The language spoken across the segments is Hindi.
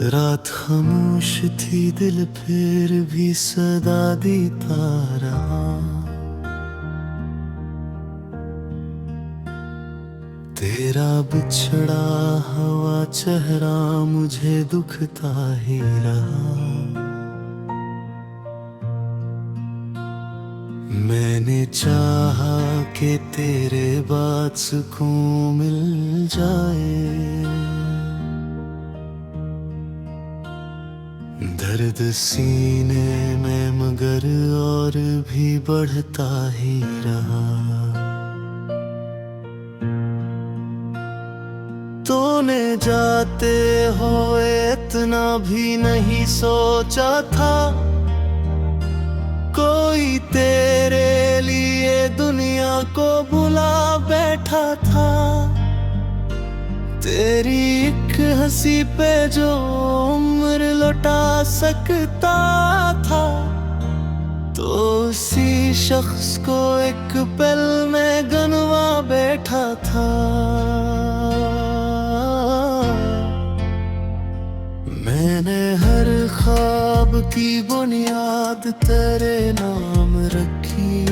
रात खामोश थी, दिल फिर भी सदा देता रहा। तेरा बिछड़ा हुआ चेहरा मुझे दुखता ही रहा। मैंने चाहा कि तेरे बाद सुकून मिल जाए। दर्द सीने में मगर और भी बढ़ता ही रहा। तूने जाते हुए इतना भी नहीं सोचा था, कोई तेरे लिए दुनिया को बुला बैठा था। तेरी एक हंसी पे जो उम्र लौटा सकता था, तो उसी शख्स को एक पल में गनवा बैठा था। मैंने हर ख्वाब की बुनियाद तेरे नाम रखी।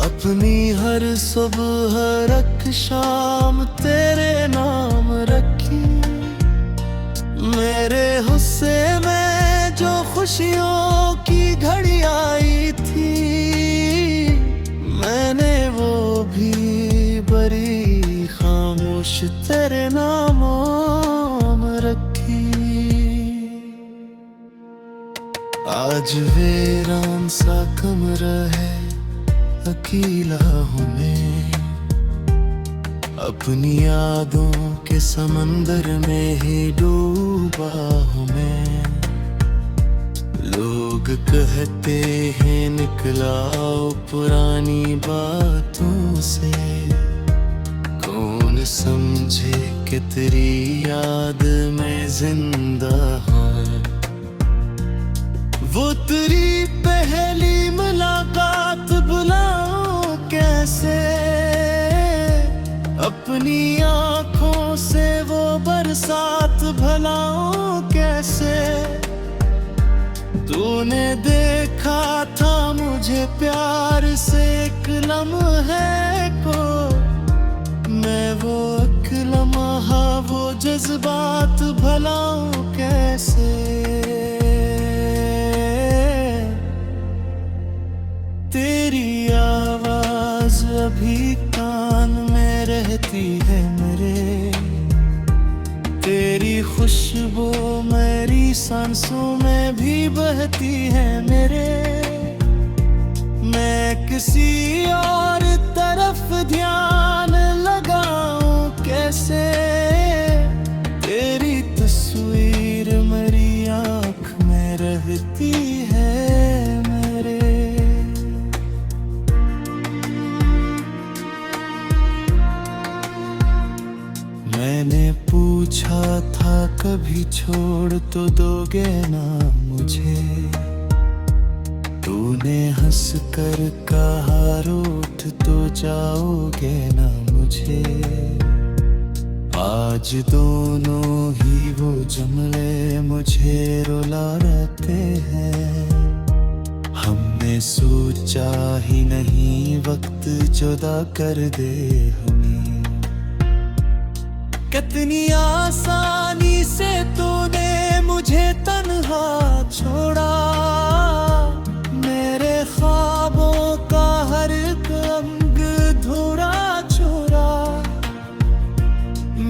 अपनी हर सुबह रख शाम तेरे नाम रखी। मेरे हुस्से में जो खुशियों की घड़ी आई थी, मैंने वो भी बड़ी खामोश तेरे नाम रखी। आज वीरान सा कमरा है, अकेला हूँ मैं। अपनी यादों के समंदर में ही डूबा हूँ मैं। लोग कहते हैं निकला पुरानी बातों से, कौन समझे कि तेरी याद में जिंदा हूँ। वो तेरी पहली मुलाकात भुलाऊं कैसे, अपनी आँखों से वो बरसात भुलाऊं कैसे। तूने देखा था मुझे प्यार से एक लम्हे को, मैं वो एक लम्हा वो जज्बात भुलाऊं कैसे। तेरी आवाज अभी कान में रहती है मेरे। तेरी खुशबू मेरी सांसों में भी बहती है मेरे। मैं किसी और तरफ ध्यान लगाऊं कैसे, तेरी तस्वीर मेरी आँख में रहती है मेरे। मैंने पूछा था कभी छोड़ तो दोगे ना मुझे, तूने हंस कर कहा रूठ तो जाओगे ना मुझे। आज दोनों ही वो जुमले मुझे रुलाते हैं। हमने सोचा ही नहीं वक्त जुदा कर दे हमें। कितनी आसानी से तूने मुझे तन्हा छोड़ा। मेरे ख्वाबों का हर एक अंग धुरा छोड़ा।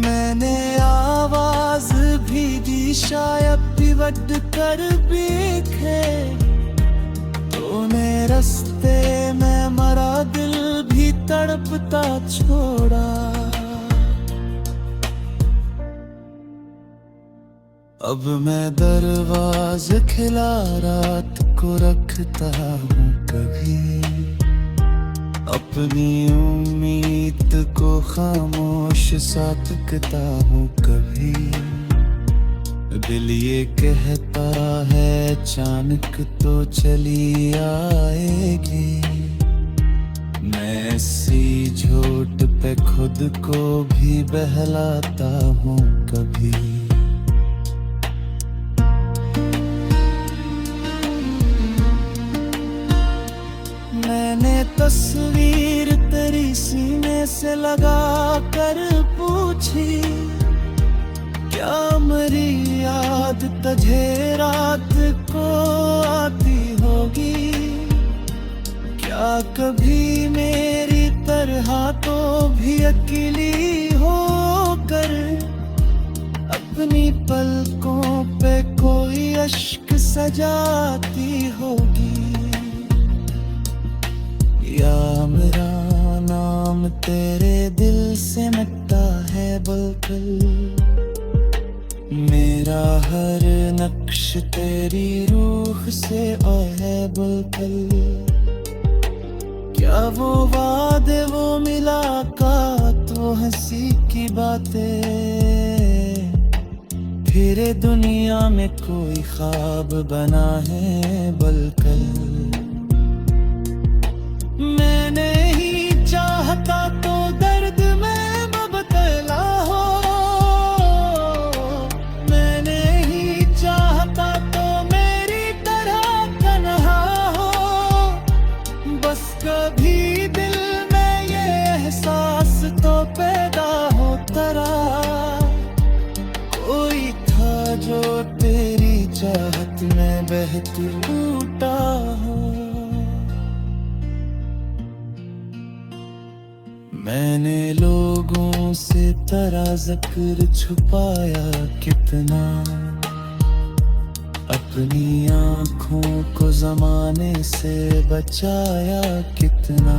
मैंने आवाज भी दी शायद पिवट कर बीखे। तूने रास्ते में मरा दिल भी तड़पता छोड़ा। अब मैं दरवाज खिला रात को रखता हूँ कभी। अपनी उम्मीद को खामोश सा तकता हूँ कभी। दिल ये कहता है अचानक तो चली आएगी। मैं इसी झूठ पे खुद को भी बहलाता हूँ कभी। तस्वीर तेरी सीने से लगा कर पूछी, क्या मेरी याद तुझे रात को आती होगी? क्या कभी मेरी तरह तो भी अकेली होकर अपनी पलकों पे कोई अश्क सजाती होगी? या मेरा नाम तेरे दिल से मिटता है बलकल, मेरा हर नक्श तेरी रूह से आया है बलकल। क्या वो वादे वो मुलाकात वो हंसी की बातें फिर दुनिया में कोई ख्वाब बना है बलकल। मैंने ही चाहता तो दर्द में मुब्तला हो, मैंने ही चाहता तो मेरी तरह तन्हा हो। बस कभी दिल में ये एहसास तो पैदा होता रहा, कोई था जो तेरी चाहत में बहती टूटा हो। मैंने लोगों से तेरा जिक्र छुपाया कितना, अपनी आँखों को ज़माने से बचाया कितना।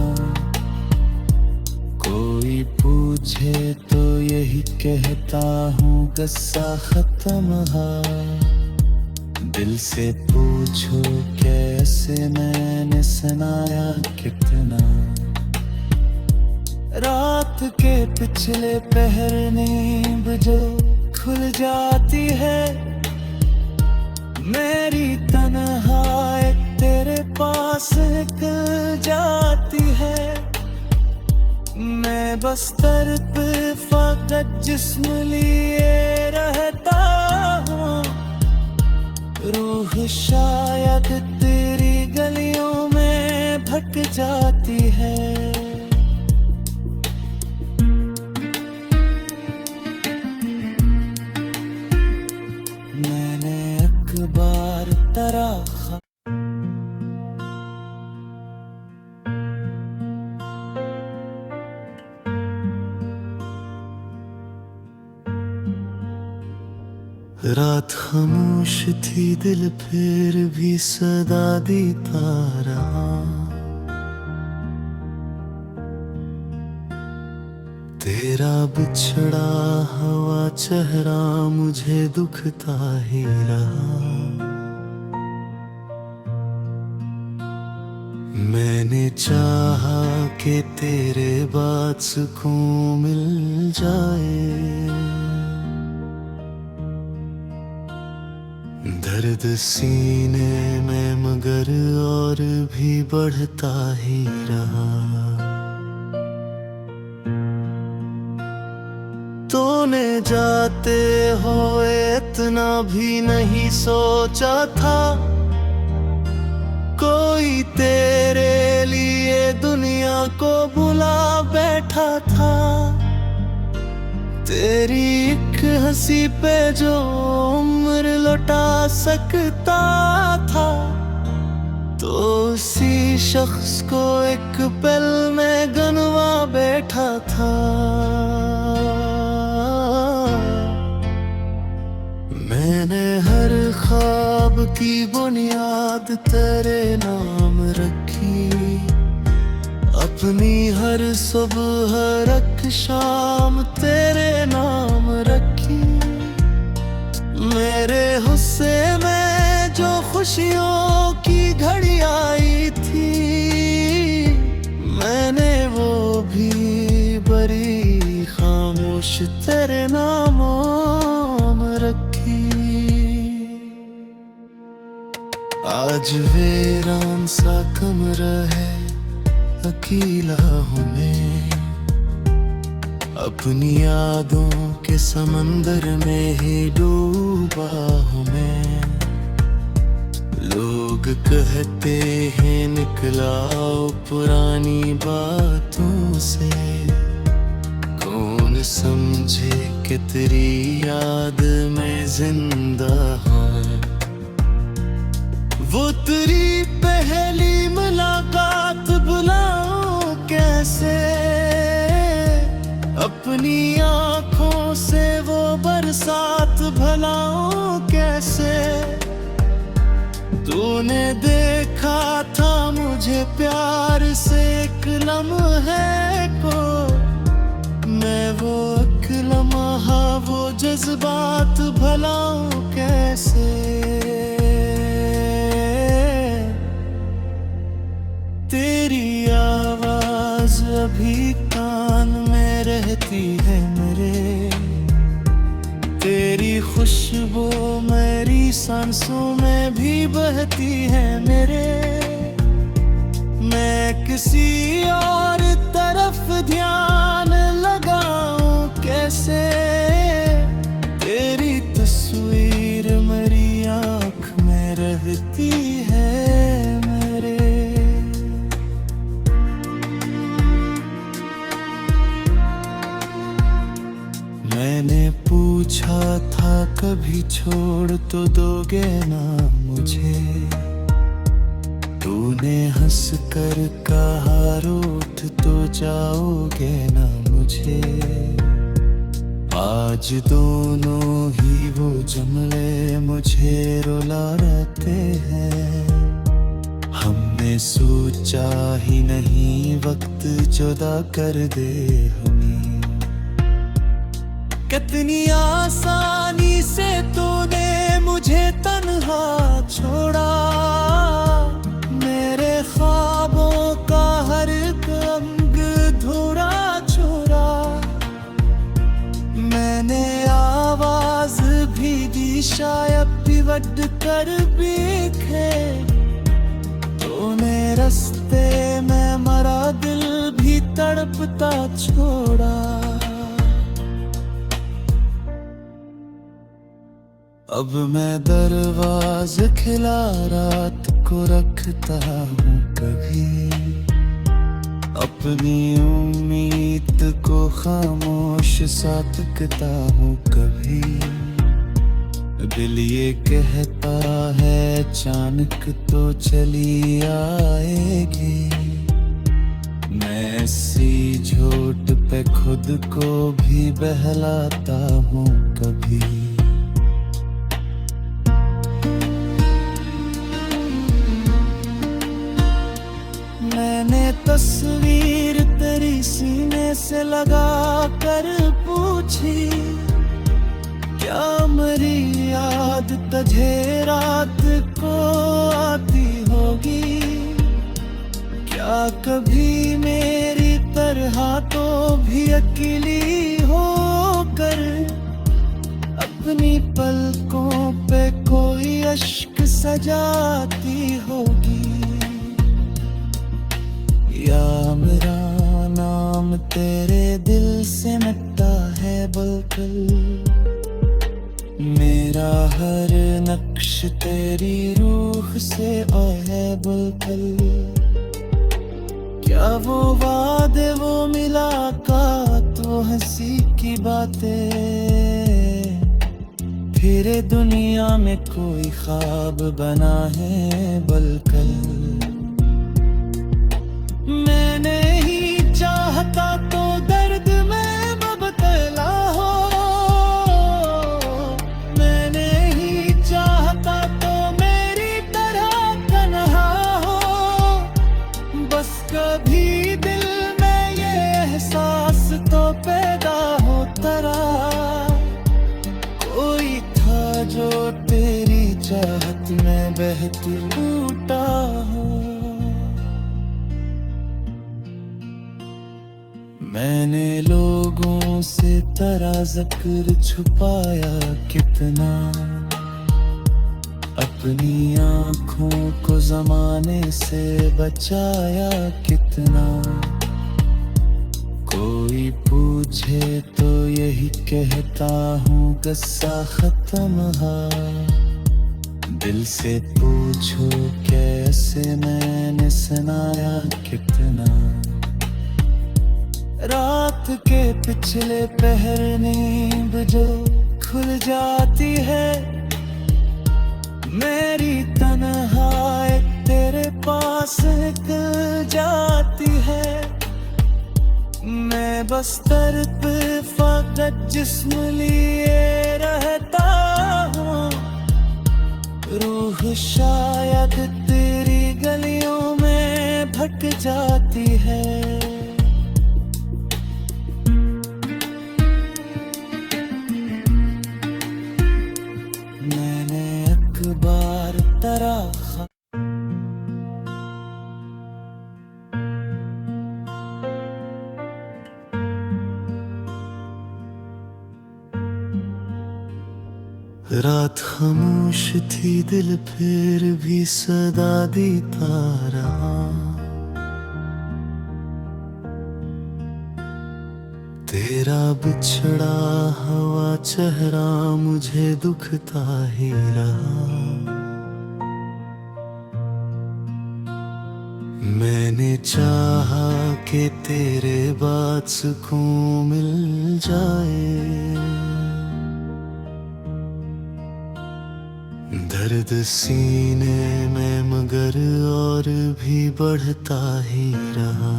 कोई पूछे तो यही कहता हूँ गस्सा खत्म है, दिल से पूछो कैसे मैंने सुनाया कितना। रात के पिछले पहर नींद जो खुल जाती है, मेरी तन्हाई तेरे पास निकल जाती है। मैं बस दर पे फकत जिस्म लिए रहता हूँ, रूह शायद तेरी गलियों में भटक जाती है। मैंने अखबार तरा रात खामोश थी, दिल फिर भी सदा देता रहा। तेरा बिछड़ा हवा चेहरा मुझे दुखता ही रहा। मैंने चाहा कि तेरे बाद सुकून मिल जाए, दर्द सीने में मगर और भी बढ़ता ही रहा। तूने जाते हुए इतना भी नहीं सोचा था, कोई तेरे लिए दुनिया को बुला बैठा था। तेरी एक हंसी पे जो उम्र लौटा सकता था, तो उसी शख्स को एक पल में गनवा बैठा था। मैंने हर ख्वाब की बुनियाद तेरे नाम रखी, अपनी हर सुबह रख शाम तेरे नाम रखी। मेरे हुस्से में जो खुशियों की घड़ी आई थी, मैंने वो भी बड़ी खामोश तेरे नाम रखी। आज वीरान सा कमरा है, अकेला हूँ मैं, अपनी यादों के समंदर में ही डूबा हूँ मैं। लोग लोग कहते हैं निकलाओ पुरानी बातों से, कौन समझे कि तेरी याद में जिंदा हूँ। वो तेरी पहली मुलाकात भुलाऊं कैसे, अपनी आंखों से वो बरसात भुलाऊं कैसे। तूने देखा था मुझे प्यार से एक लम्हे को, मैं वो एक लम्हा वो जज्बात भुलाऊं कैसे। तेरी आवाज अभी कान में रहती है मेरे, तेरी खुशबू मेरी सांसों में भी बहती है मेरे। मैं किसी और तरफ ध्यान लगाऊं कैसे, तेरी तस्वीर मेरी आँख में रहती है मेरे। मैंने पूछा था कभी छोड़ तो दोगे ना मुझे, तूने हंस कर कहा रूठ तो जाओगे ना मुझे। आज दोनों ही वो जुमले मुझे रुला रहते हैं, हमने सोचा ही नहीं वक्त जुदा कर दे हमें। कितनी आसानी से तूने मुझे तन्हा छोड़ा, मेरे ख्वाबों का हर अंग धुरा छोड़ा। मैंने आवाज भी दी शायद पिवट कर बिखे, तूने रास्ते में मरा दिल भी तड़पता छोड़ा। अब मैं दरवाज़े खिला रात को रखता हूँ कभी, अपनी उम्मीद को खामोश सा तकता हूँ कभी। दिल ये कहता है अचानक तो चली आएगी, मैं ऐसी झूठ पे खुद को भी बहलाता हूँ कभी। मैंने तस्वीर तेरी सीने से लगा कर पूछी, क्या मेरी याद तुझे रात को आती होगी। क्या कभी मेरी तरह तो भी अकेली होकर अपनी पलकों पे कोई अश्क सजाती होगी। या मेरा नाम तेरे दिल से मिटता है बिल्कुल, मेरा हर नक्श तेरी रूह से आया है बिल्कुल। क्या वो वादे वो मुलाकात वो हंसी की बातें, फिर दुनिया में कोई ख्वाब बना है बिल्कुल। मैंने ही चाहता तो दर्द में मुब्तला हो, मैंने ही चाहता तो मेरी तरह तन्हा हो। बस कभी दिल में ये एहसास तो पैदा होता रहा, कोई था जो तेरी चाहत में बहती टूटा हो। मैंने लोगों से तेरा जिक्र छुपाया कितना, अपनी आँखों को ज़माने से बचाया कितना। कोई पूछे तो यही कहता हूँ किस्सा खत्म है, दिल से पूछो क्या से मैंने सुनाया कितना। रात के पिछले पहर नींद जो खुल जाती है, मेरी तन्हाई तेरे पास निकल जाती है। मैं बस दर पे फकत जिस्म लिए रहता हूँ, रूह शायद तेरी गलियों में भटक जाती है। मैंने अखबार तरह रात खामोश थी, दिल फिर भी सदा देता रहा। तेरा बिछड़ा हुआ चेहरा मुझे दुखता ही रहा। मैंने चाहा कि तेरे बाद सुकून मिल जाए। दर्द सीने में मगर और भी बढ़ता ही रहा।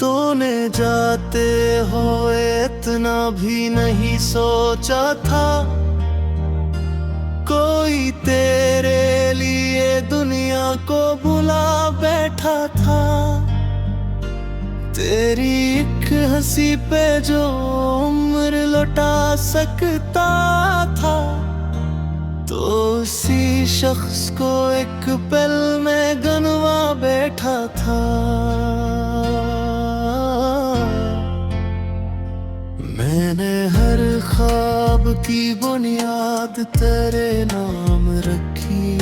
तूने जाते हुए इतना भी नहीं सोचा था, कोई तेरे लिए दुनिया को बुला बैठा था। तेरी एक हंसी पे जो उम्र लौटा सकता था, तो उसी शख्स को एक पल में गनवा बैठा था। मैंने हर ख्वाब की बुनियाद तेरे नाम रखी,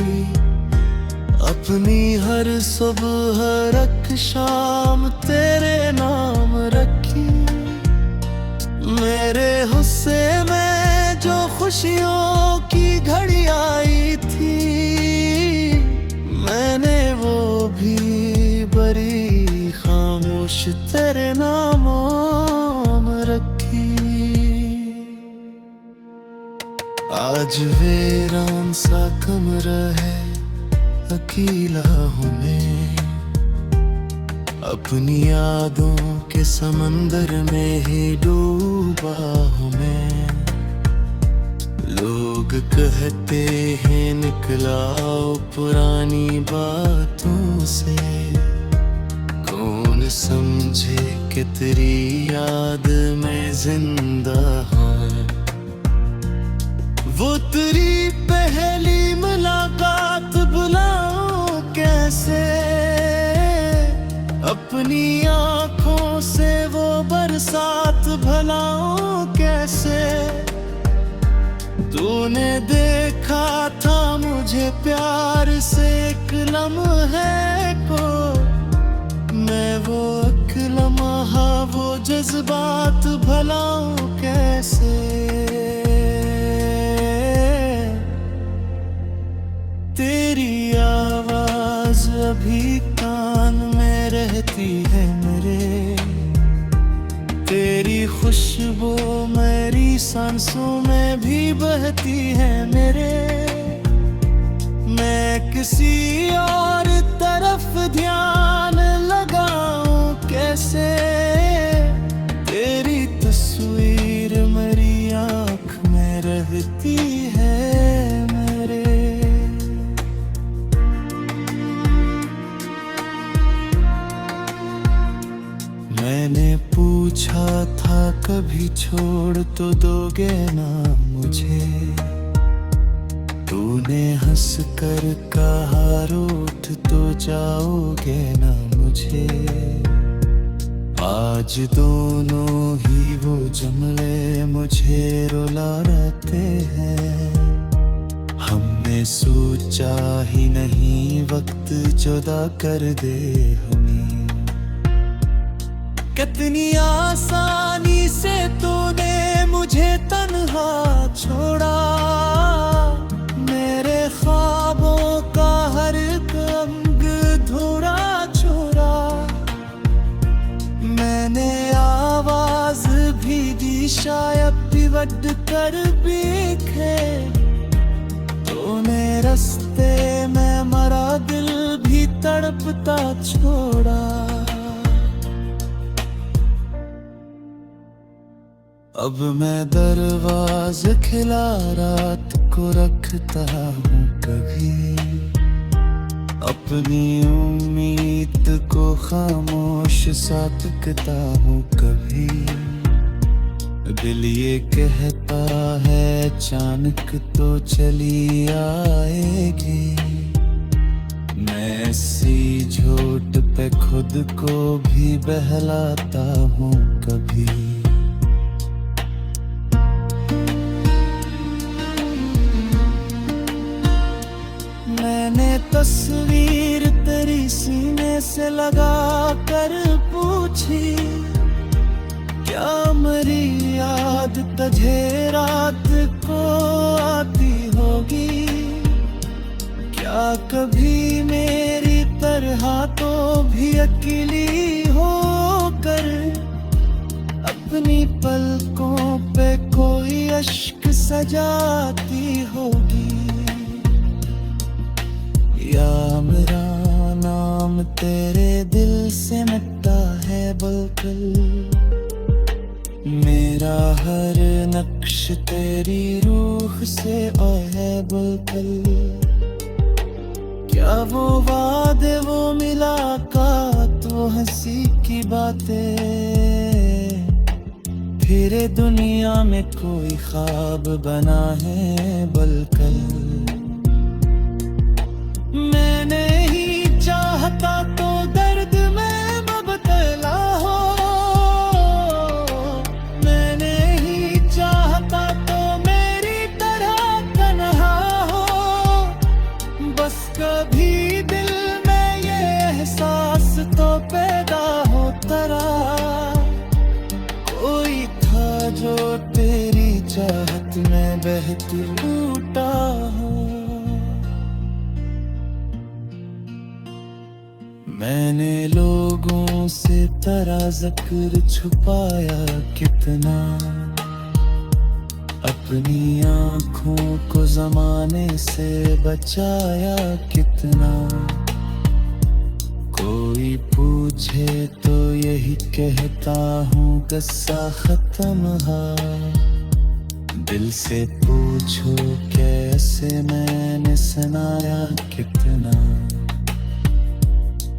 अपनी हर सुबह रख शाम तेरे नाम रखी। मेरे हुस्से में जो खुशियों की घड़ी आई थी, मैंने वो भी बड़ी खामोश तेरे नाम रखी। आज वीरान सा कमरा है, अकेला हूँ मैं, अपनी यादों के समंदर में ही डूबा हूँ मैं। लोग कहते हैं निकलाओ पुरानी बातों से, कौन समझे कि तेरी याद में जिंदा हूँ। वो तेरी पहली मुलाकात भुलाऊं कैसे, अपनी आँखों से वो बरसात भुलाऊं कैसे। तूने देखा था मुझे प्यार से एक लम्हे को, मैं वो एक लम्हा वो जज्बात भुलाऊं कैसे। तेरी आवाज अभी कान में रहती है मेरे, तेरी खुशबू मेरी सांसों में भी बहती है मेरे। मैं किसी और तरफ ध्यान लगाऊं कैसे, तेरी तस्वीर मेरी आँख में रहती है मेरे। मैंने पूछा था कभी छोड़ तो दोगे ना मुझे, तूने हंस कर कहा रूठ तो जाओगे ना मुझे। आज दोनों ही वो जुमले मुझे रुला रहते हैं, हमने सोचा ही नहीं वक्त जुदा कर दे हमें। कितनी आसानी से तूने मुझे तन्हा छोड़ा, रास्ते में मरा दिल भी तड़पता छोड़ा। अब मैं दरवाज़े खिला रात को रखता हूँ कभी, अपनी उम्मीद को खामोश सा तकता हूँ कभी। दिल ये कहता है अचानक तो चली आएगी, मैं ऐसी झूठ पे खुद को भी बहलाता हूँ कभी। मैंने तस्वीर तेरी सीने से लगा कर पूछी, क्या मेरी याद तुझे रात को आती होगी? क्या कभी मेरी तरह तो भी अकेली होकर अपनी पलकों पे कोई अश्क सजाती होगी? या मेरा नाम तेरे दिल से मिटता है बिल्कुल, मेरा हर नक्श तेरी रूह से है बिल्कुल। क्या वो वादे वो मुलाकात वो हंसी की बातें फिर दुनिया में कोई ख्वाब बना है बिल्कुल। मैंने ही चाहता तो दर्द में मुब्तला हो, मैंने ही चाहता तो मेरी तरह तन्हा हो। बस कभी दिल में ये एहसास तो पैदा होता रहा, कोई था जो तेरी चाहत में बहती टूटा हो। मैंने लोगों से तेरा ज़िक्र छुपाया कितना, अपनी आँखों को ज़माने से बचाया कितना। कोई पूछे तो यही कहता हूँ किस्सा ख़त्म है, दिल से पूछो कैसे मैंने सुनाया कितना।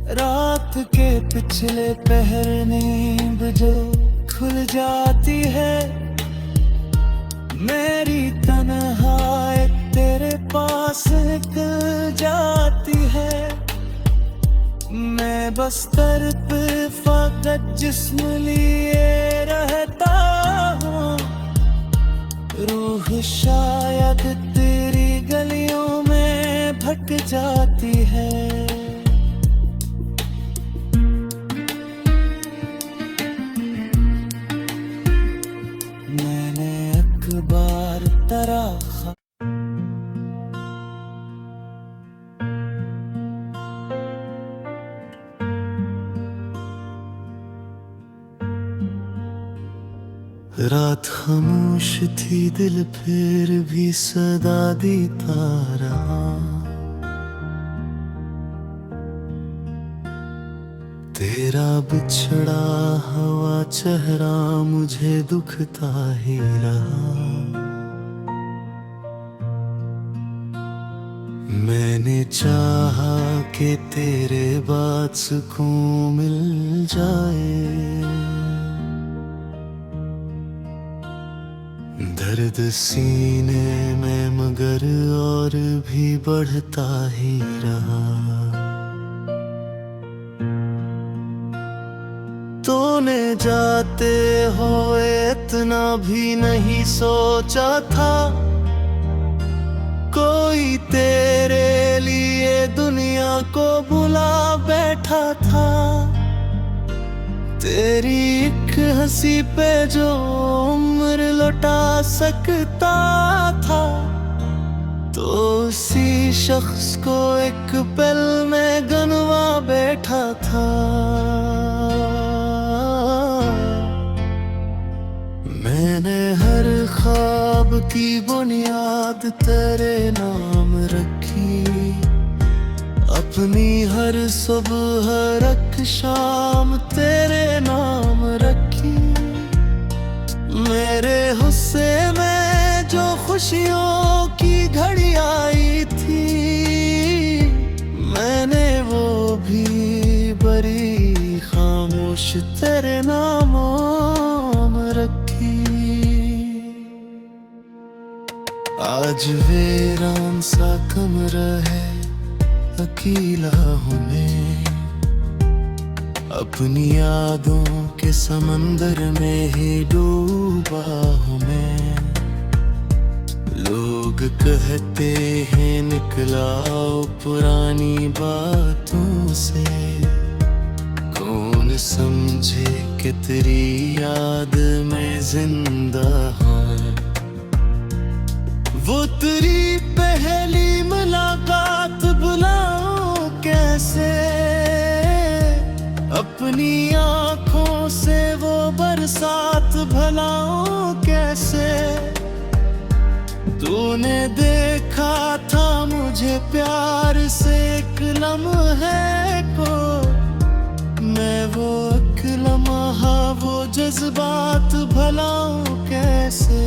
रात के पिछले पहर नींद जो खुल जाती है, मेरी तन्हाई तेरे पास निकल जाती है। मैं बस तरफ फ़कत जिस्म लिए रहता हूँ, रूह शायद तेरी गलियों में भटक जाती है। बार तेरा रात खामोश थी दिल फिर भी सदा देता रहा। तेरा बिछड़ा हुआ चेहरा मुझे दुखता ही रहा। मैंने चाहा कि तेरे बाद सुकून मिल जाए, दर्द सीने में मगर और भी बढ़ता ही रहा। तूने जाते हुए इतना भी नहीं सोचा था, कोई तेरे लिए दुनिया को बुला बैठा था। तेरी एक हंसी पे जो उम्र लौटा सकता था, तो उसी शख्स को एक पल में गनवा बैठा था। मैंने हर ख्वाब की बुनियाद तेरे नाम रखी, अपनी हर सुबह रख शाम तेरे नाम रखी। मेरे हुस्से में जो खुशियों की घड़ी आई थी, मैंने वो भी बड़ी खामोश तेरे नाम रखी। आज वीरान सा कमरा है, अकेला हूँ मैं, अपनी यादों के समंदर में ही डूबा हूँ मैं। लोग कहते हैं निकलाओ पुरानी बातों से, कौन समझे कि तेरी याद में जिंदा हूँ। वो तेरी पहली मुलाकात भुलाऊं कैसे, अपनी आँखों से वो बरसात भुलाऊं कैसे। तूने देखा था मुझे प्यार से एक लम्हे को, मैं वो एक लम्हा वो जज्बात भुलाऊं कैसे।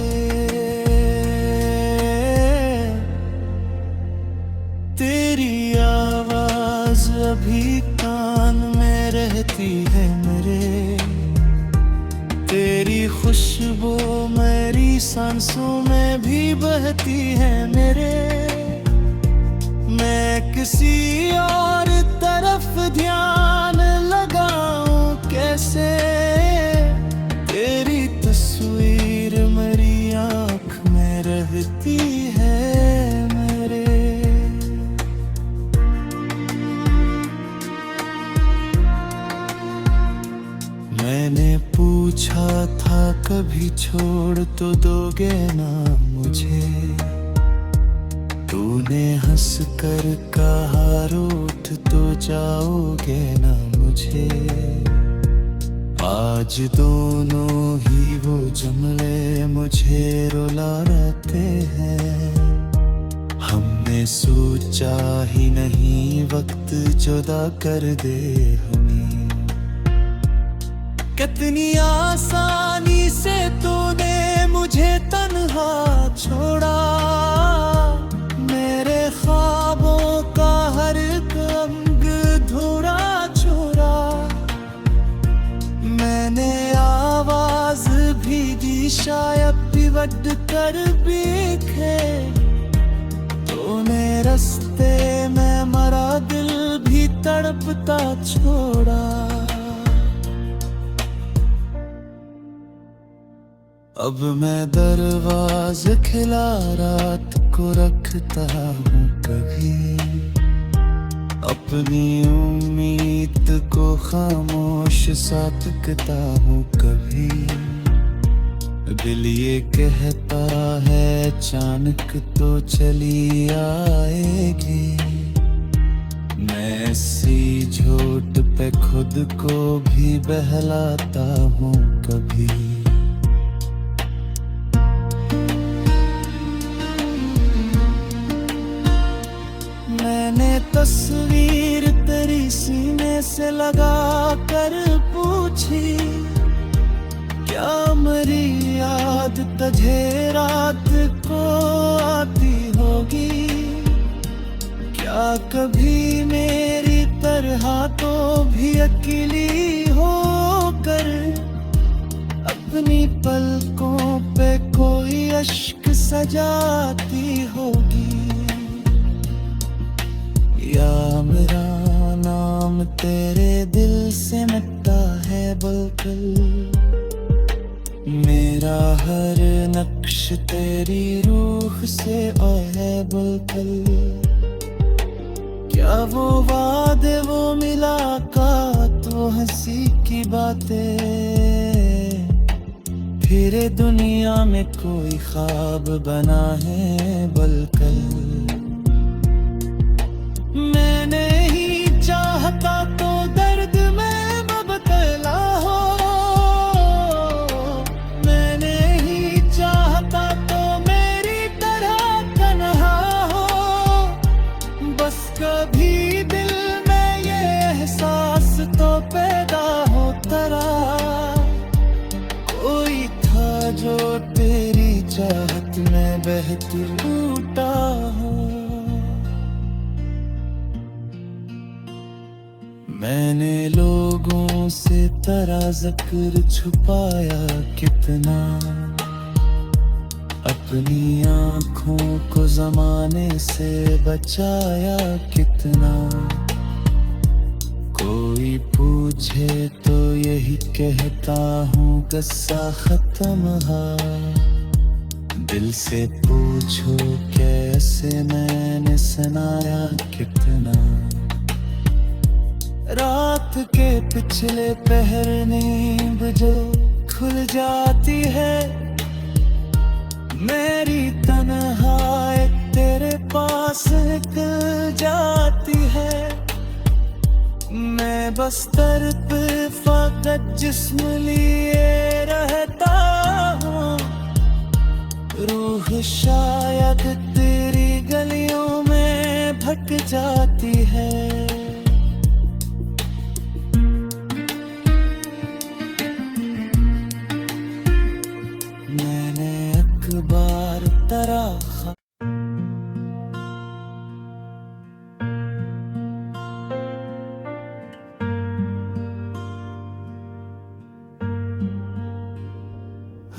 तेरी आवाज अभी कान में रहती है मेरे, तेरी खुशबू मेरी सांसों में भी बहती है मेरे। मैं किसी और तरफ ध्यान लगाऊं कैसे, तेरी तस्वीर मेरी आँख में रहती है मेरे। मैंने पूछा था कभी छोड़ तो दोगे ना मुझे, तूने हंस कर कहा रूठ तो जाओगे ना मुझे। आज दोनों ही वो जुमले मुझे रुलाते हैं, हमने सोचा ही नहीं वक्त जुदा कर दे हमें। कितनी आसानी से तूने मुझे तन्हा छोड़ा, मेरे ख्वाबों का हर एक अंग धुरा छोड़ा। मैंने आवाज भी दी शायद पिवट कर बीखे, तूने रास्ते में मरा दिल भी तड़पता छोड़ा। अब मैं दरवाज खिला रात को रखता हूँ कभी, अपनी उम्मीद को खामोश सा तकता हूँ कभी। दिल ये कहता है अचानक तो चली आएगी, मैं ऐसी झूठ पे खुद को भी बहलाता हूँ कभी। मैंने तस्वीर तेरी सीने से लगा कर पूछी, क्या मेरी याद तुझे रात को आती होगी। क्या कभी मेरी तरह तो भी अकेली होकर अपनी पलकों पे कोई अश्क सजाती होगी। या मेरा नाम तेरे दिल से मिटता है बिल्कुल, मेरा हर नक्श तेरी रूह से है बिल्कुल। क्या वो वादे वो मुलाकात वो हंसी की बातें, फिर दुनिया में कोई ख्वाब बना है बिल्कुल। मैंने ही चाहता तो दर्द में मुब्तला हो, मैंने ही चाहता तो मेरी तरह तन्हा हो। कहत टूटा हो। मैंने लोगों से तेरा जिक्र छुपाया कितना, अपनी आँखों को ज़माने से बचाया कितना। कोई पूछे तो यही कहता हूँ गुस्सा खत्म है। दिल से पूछो कैसे मैंने सुनाया कितना। रात के पिछले पहर नींद जो खुल जाती है, मेरी तन्हाई तेरे पास निकल जाती है। मैं बस दर पे फकत जिस्म लिए रहता हूँ, रूह शायद तेरी गलियों में भटक जाती है। मैंने अखबार तरा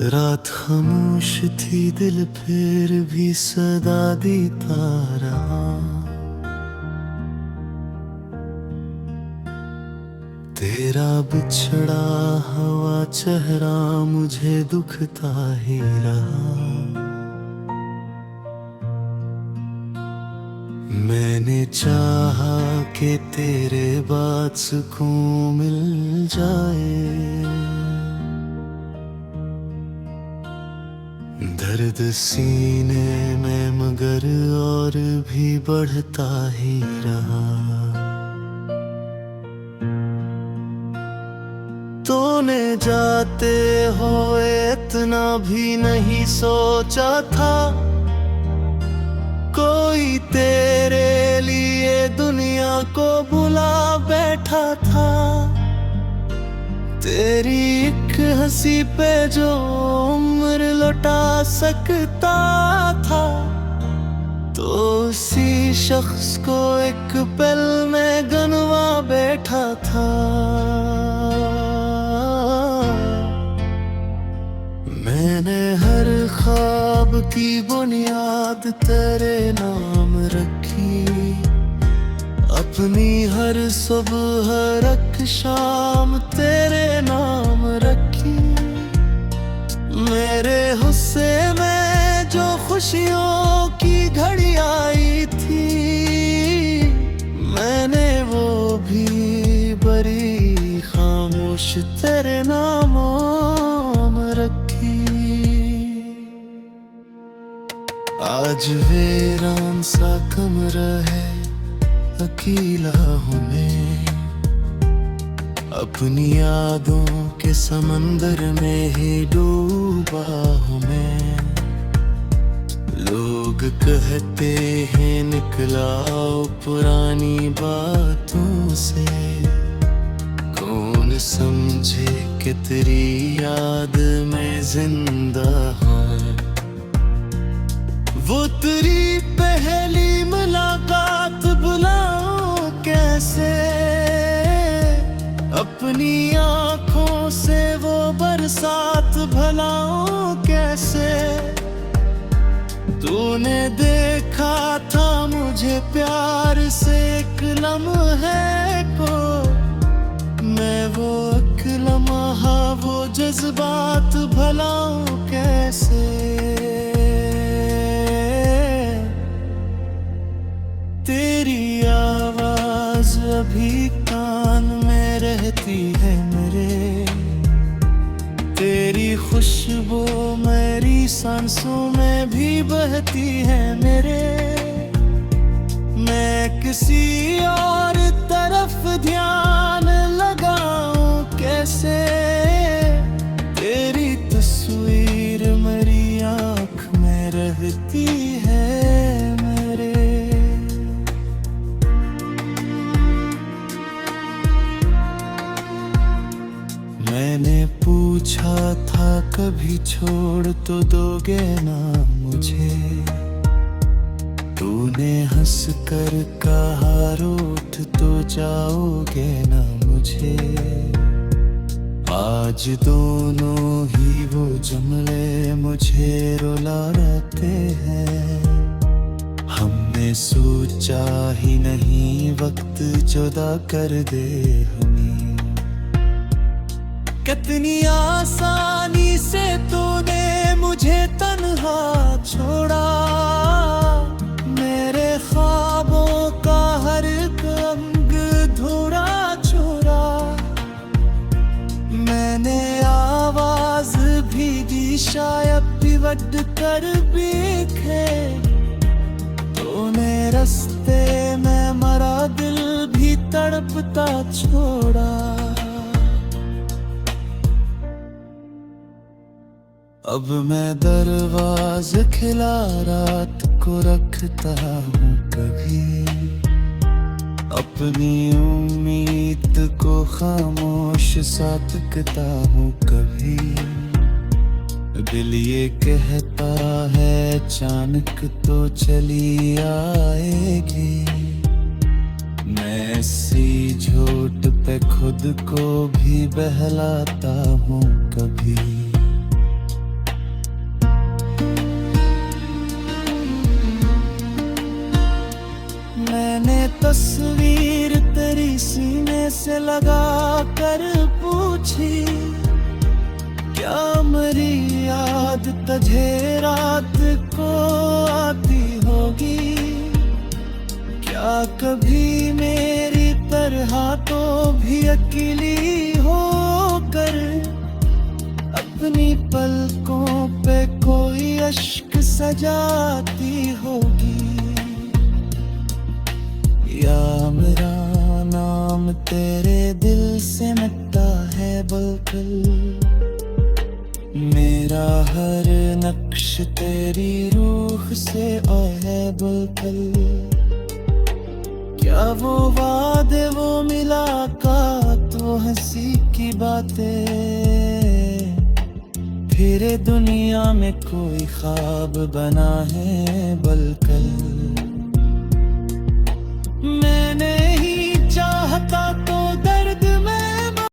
रात खामोश थी, दिल फिर भी सदा देता रहा। तेरा बिछड़ा हुआ चेहरा मुझे दुखता ही रहा। मैंने चाहा कि तेरे बाद सुकून मिल जाए। दर्द सीने में मगर और भी बढ़ता ही रहा। तूने जाते हुए इतना भी नहीं सोचा था, कोई तेरे लिए दुनिया को बुला बैठा था। तेरी एक हंसी पे जो उम्र लौटा सकता था, तो उसी शख्स को एक पल में गनवा बैठा था। मैंने हर ख्वाब की बुनियाद तेरे नाम रखी, अपनी हर सुबह रख शाम तेरे नाम रखी। मेरे हुस्से में जो खुशियों की घड़ी आई थी, मैंने वो भी बड़ी खामोश तेरे नाम रखी। आज वीरान सा कमरा है, अकेला हूँ मैं, अपनी यादों के समंदर में ही डूबा हूँ मैं। लोग कहते हैं निकला पुरानी बातों से, कौन समझे कि तेरी याद में जिंदा हूँ। वो तेरी पहली मुलाकात भुलाऊं कैसे, अपनी आँखों से वो बरसात भलाऊं कैसे। तूने देखा था मुझे प्यार से एक लम्हे को, मैं वो एक लम्हा वो जज्बात भलाऊं कैसे। तेरी आवाज अभी कान में रहती है मेरे, तेरी खुशबू मेरी सांसों में भी बहती है मेरे। मैं किसी और तरफ ध्यान लगाऊं कैसे, तेरी तस्वीर मेरी आँख में रहती है मेरे। मैंने पूछा था कभी छोड़ तो दोगे ना मुझे, हंस कर कहा रूठ तो जाओगे ना मुझे। आज दोनों ही वो जुमले मुझे रुलाते हैं। हमने सोचा ही नहीं वक्त जुदा कर दे हमें। कितनी आसानी से तूने मुझे तन्हा छोड़ा। मेरे ख्वाबों का हर एक अंग धुरा छोड़ा। मैंने आवाज भी दी शायद पिवट कर बिखे। तूने रास्ते में मरा दिल भी तड़पता छोड़ा। अब मैं दरवाज खिला रात को रखता हूँ कभी। अपनी उम्मीद को खामोश सा तकता हूँ कभी। दिल ये कहता है अचानक तो चली आएगी। मैं इसी झूठ पे खुद को भी बहलाता हूँ कभी। मैंने तस्वीर तेरी सीने से लगा कर पूछी। क्या मेरी याद तुझे रात को आती होगी। क्या कभी मेरी तरह तो भी अकेली होकर अपनी पलकों पे कोई अश्क सजाती होगी। या मेरा नाम तेरे दिल से मिटता है बिल्कुल। मेरा हर नक्श तेरी रूह से आया है बिल्कुल। क्या वो वादे वो मुलाकात वो हंसी की बातें फिर दुनिया में कोई ख्वाब बना है बिल्कुल।